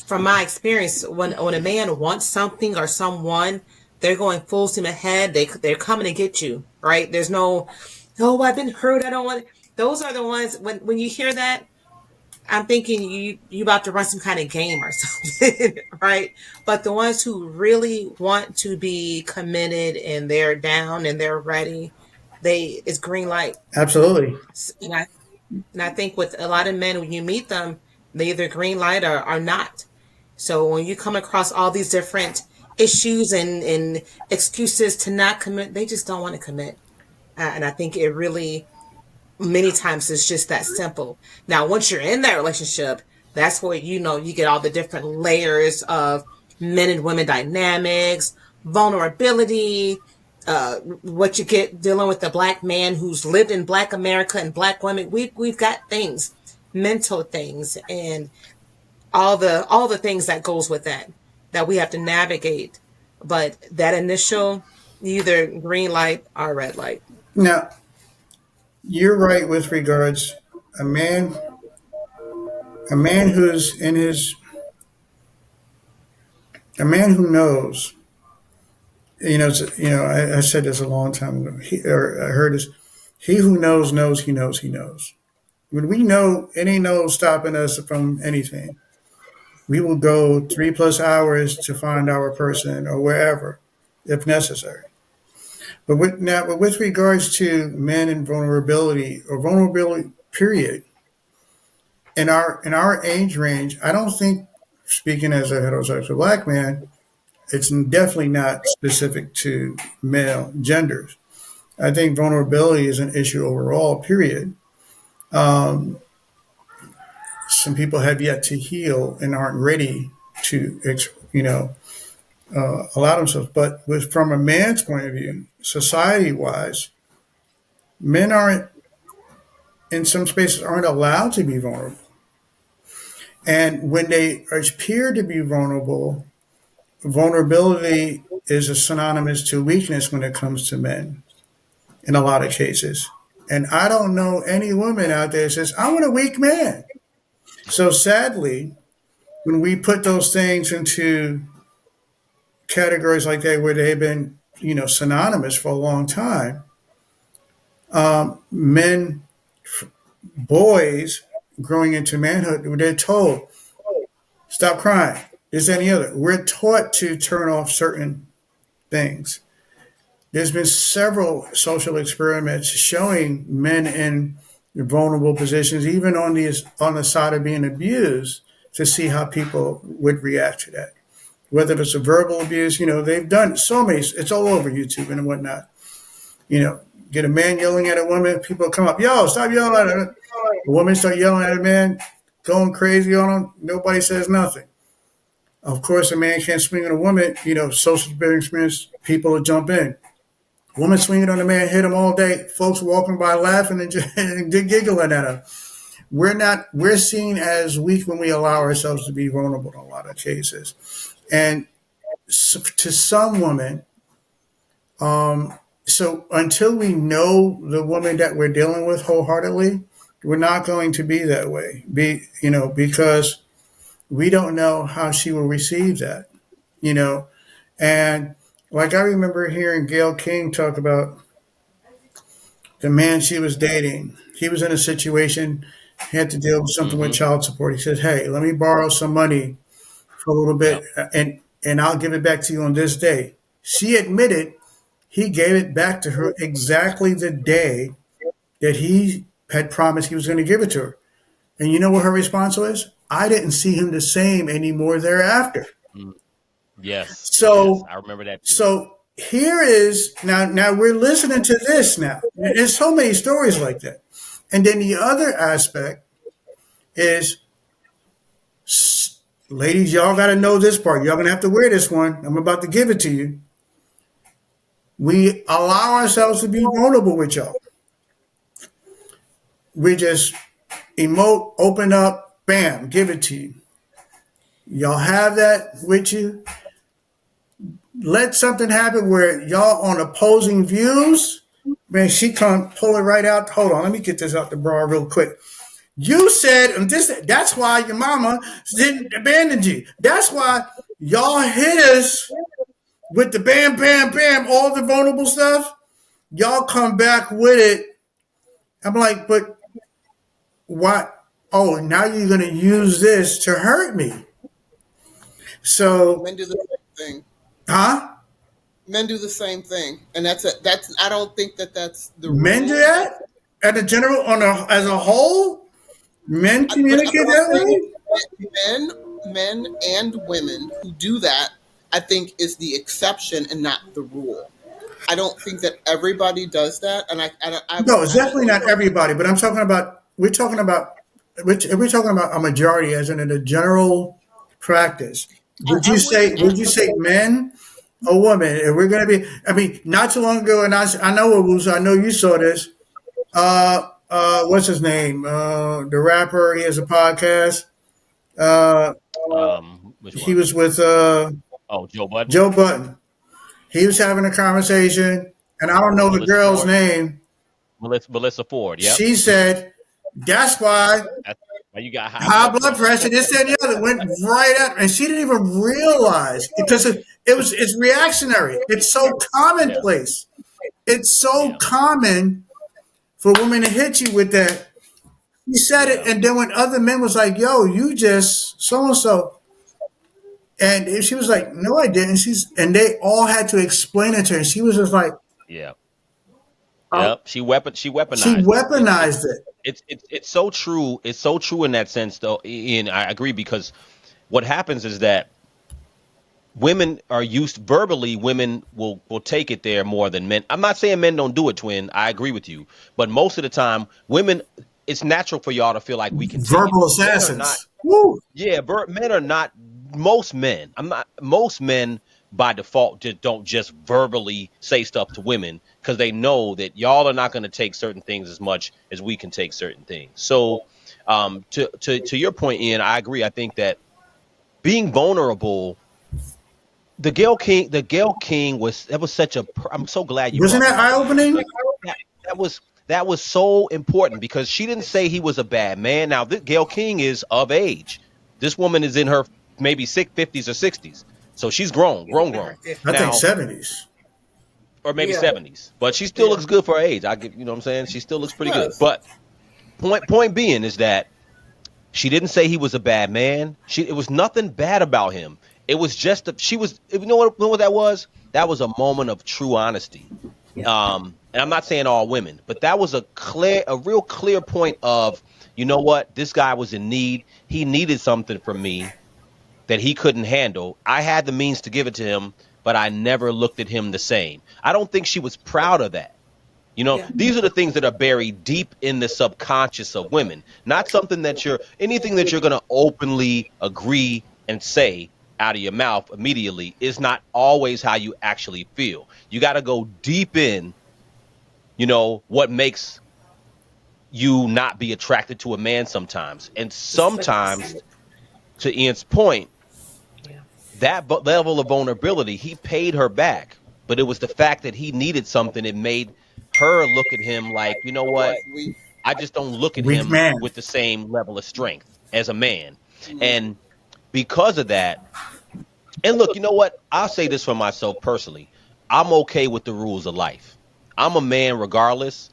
from my experience, when a man wants something or someone, they're going full steam ahead. They're coming to get you, right? There's no, oh, I've been hurt. I don't want. Those are the ones when you hear that, I'm thinking you about to run some kind of game or something, right? But the ones who really want to be committed and they're down and they're ready, it's green light. Absolutely. And I think with a lot of men, when you meet them, they either green light or are not. So when you come across all these different issues and excuses to not commit, they just don't want to commit. And I think it really, many times, it's just that simple. Now, once you're in that relationship, that's where you get all the different layers of men and women dynamics, vulnerability, what you get dealing with the black man who's lived in black America and black women. We've got things, mental things, and all the things that goes with that we have to navigate. But that initial, either green light or red light. Now, you're right with regards a man a man who's in his a man who knows. I said this a long time ago. Or I heard this. He who knows knows he knows he knows. When we know, it ain't no stopping us from anything. We will go 3+ hours to find our person or wherever, if necessary. But with regards to men and vulnerability or vulnerability, period, in our age range, I don't think, speaking as a heterosexual black man, it's definitely not specific to male genders. I think vulnerability is an issue overall. Period. Um, some people have yet to heal and aren't ready to, allow themselves. But from a man's point of view, society-wise, men aren't in some spaces aren't allowed to be vulnerable. And when they appear to be vulnerable, vulnerability is a synonymous to weakness when it comes to men in a lot of cases. And I don't know any woman out there that says, I want a weak man. So sadly, when we put those things into categories like that where they've been, synonymous for a long time, men, boys growing into manhood, they're told, stop crying. Is any other? We're taught to turn off certain things. There's been several social experiments showing men in vulnerable positions, even on the side of being abused, to see how people would react to that. Whether it's a verbal abuse, they've done so many. It's all over YouTube and whatnot. Get a man yelling at a woman, people come up, yo, stop yelling at her. A woman start yelling at a man, going crazy on him. Nobody says nothing. Of course, a man can't swing on a woman. Social experience, people will jump in. Woman swinging on a man, hit him all day. Folks walking by laughing and giggling at him. We're seen as weak when we allow ourselves to be vulnerable in a lot of cases. And to some women, so until we know the woman that we're dealing with wholeheartedly, we're not going to be that way. Because we don't know how she will receive that. You know, and like I remember hearing Gail King talk about the man she was dating. He was in a situation, he had to deal with something with Mm-hmm. child support. He said, "Hey, let me borrow some money for a little bit, Yep. and I'll give it back to you on this day." She admitted he gave it back to her exactly the day that he had promised he was going to give it to her. And you know what her response was? I didn't see him the same anymore thereafter. Mm. Yes. Yes. So I remember that too. So here is now we're listening to this now. There's so many stories like that. And then the other aspect is, ladies, y'all got to know this part. Y'all gonna have to wear this one. I'm about to give it to you. We allow ourselves to be vulnerable with y'all. We just emote, open up, bam, give it to you. Y'all have that with you. Let something happen where y'all on opposing views. Man, she can't pull it right out. Hold on, let me get this out the bra real quick. You said and this. That's why your mama didn't abandon you. That's why y'all hit us with the bam, bam, bam, all the vulnerable stuff. Y'all come back with it. I'm like, but why? Oh, now you're gonna use this to hurt me. So, Men do the same thing. huh? Men do the same thing, and that's. I don't think that that's the Men do rule. that at a general on a as a whole. Men But communicate I'm that saying way. men and women who do that, I think, is the exception and not the rule. I don't think that everybody does that, and No, it's I don't definitely think. not everybody, but I'm talking about. We're talking about a majority, as in a general practice. I'm with you. Would you say men or women? If we're going to be, I mean, not too long ago, and I know it was. I know you saw this. What's his name? The rapper. He has a podcast. Uh, Which he one? was with Oh, Joe Budden, Joe Button. He was having a conversation, and I don't know the Melissa girl's Ford, name. Melissa Ford. Yep. She said, "That's why That's why you got high high blood blood pressure. pressure, this, that, and the other went right at her. And she didn't even realize because it's reactionary. It's so Yeah. commonplace. It's so Yeah. common for women to hit you with that. He said it, Yeah. and then when other men was like, "Yo, you just so and so," and she was like, "No, I didn't." And they all had to explain it to her. And she was just like, Yeah. Oh, Yep. She she weaponized it. weaponized it. It's so true. It's so true in that sense, though. And I agree because what happens is that women are used verbally. Women will take it there more than men. I'm not saying men don't do it, twin. I agree with you, but most of the time, women. It's natural for y'all to feel like we can take it. Verbal Men are not. assassins. Woo. Yeah, men are not. Most men. I'm not. Most men by default just don't just verbally say stuff to women because they know that y'all are not going to take certain things as much as we can take certain things. So, to your point, Ian, I agree. I think that being vulnerable, the Gail King was that was such a. I'm so glad you Wasn't brought that that eye up, Ian, opening? because that that was that was so important because she didn't say he was a bad man. Now, Gail King is of age. This woman is in her maybe 50s or 60s, so she's grown, grown, in her grown. I think 50s. Now, 70s. or maybe Yeah, 70s, but she still yeah, looks good for her age. I give you know what I'm saying. She still looks pretty good. Yes. But point being is that she didn't say he was a bad man. It was nothing bad about him. It was just she was. You know what that was? That was a moment of true honesty. yeah, And I'm not saying all women, but that was a real clear point of, you know what, this guy was in need. He needed something from me that he couldn't handle. I had the means to give it to him, but I never looked at him the same. I don't think she was proud of that. yeah, These are the things that are buried deep in the subconscious of women, not something that anything that you're going to openly agree and say out of your mouth immediately is not always how you actually feel. You got to go deep in, what makes you not be attracted to a man sometimes. And sometimes, 100%. to Ian's point, Yeah, that level of vulnerability, he paid her back. But it was the fact that he needed something that made her look at him like, you know what? We. I just don't look at Weak him man. with the same level of strength as a man. Mhm. And because of that, and look, you know what? I'll say this for myself personally. I'm okay with the rules of life. I'm a man regardless.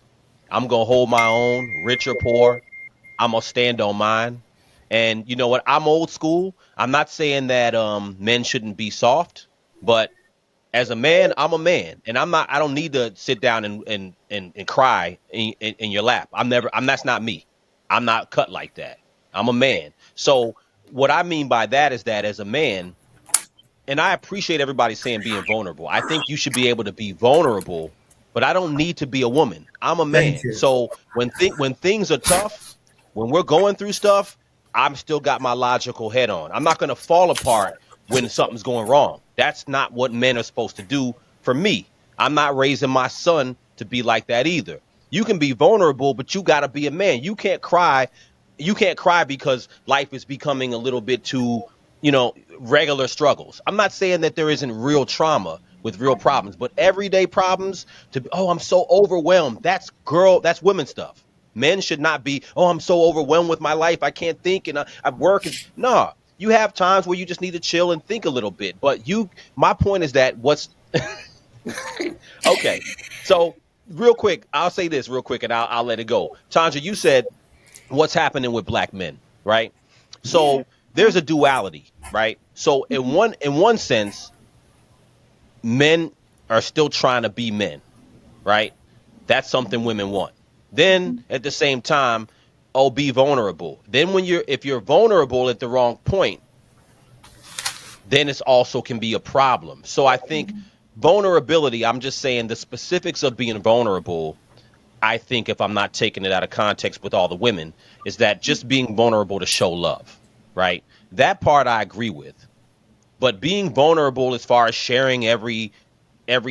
I'm going to hold my own, rich or poor. I'm going to stand on mine. And you know what? I'm old school. I'm not saying that men shouldn't be soft, but as a man, I'm a man, and I don't need to sit down and cry in your lap. That's not me. I'm not cut like that. I'm a man. So what I mean by that is that as a man, and I appreciate everybody saying being vulnerable. I think you should be able to be vulnerable, but I don't need to be a woman. I'm a Thank man. you. So when things are tough, when we're going through stuff, I'm still got my logical head on. I'm not going to fall apart when something's going wrong. That's not what men are supposed to do for me. I'm not raising my son to be like that either. You can be vulnerable, but you got to be a man. You can't cry. You can't cry because life is becoming a little bit too, regular struggles. I'm not saying that there isn't real trauma with real problems, but everyday problems I'm so overwhelmed. That's women stuff. Men should not be, oh, I'm so overwhelmed with my life, I can't think, and I work. No, you have times where you just need to chill and think a little bit. But my point is that what's okay. So real quick, I'll say this real quick, and I'll let it go. Tanja, you said what's happening with black men, right? Yeah. So there's a duality, right? So in one sense, men are still trying to be men, right? That's something women want. Then at the same time, oh, be vulnerable. Then if you're vulnerable at the wrong point, then it's also can be a problem. So I think vulnerability, I'm just saying the specifics of being vulnerable, I think if I'm not taking it out of context with all the women, is that just being vulnerable to show love, right? That part I agree with. But being vulnerable as far as sharing every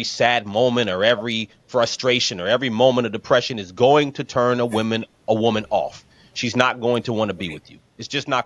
sad moment or every frustration or every moment of depression is going to turn a woman off. She's not going to want to be with you. It's just not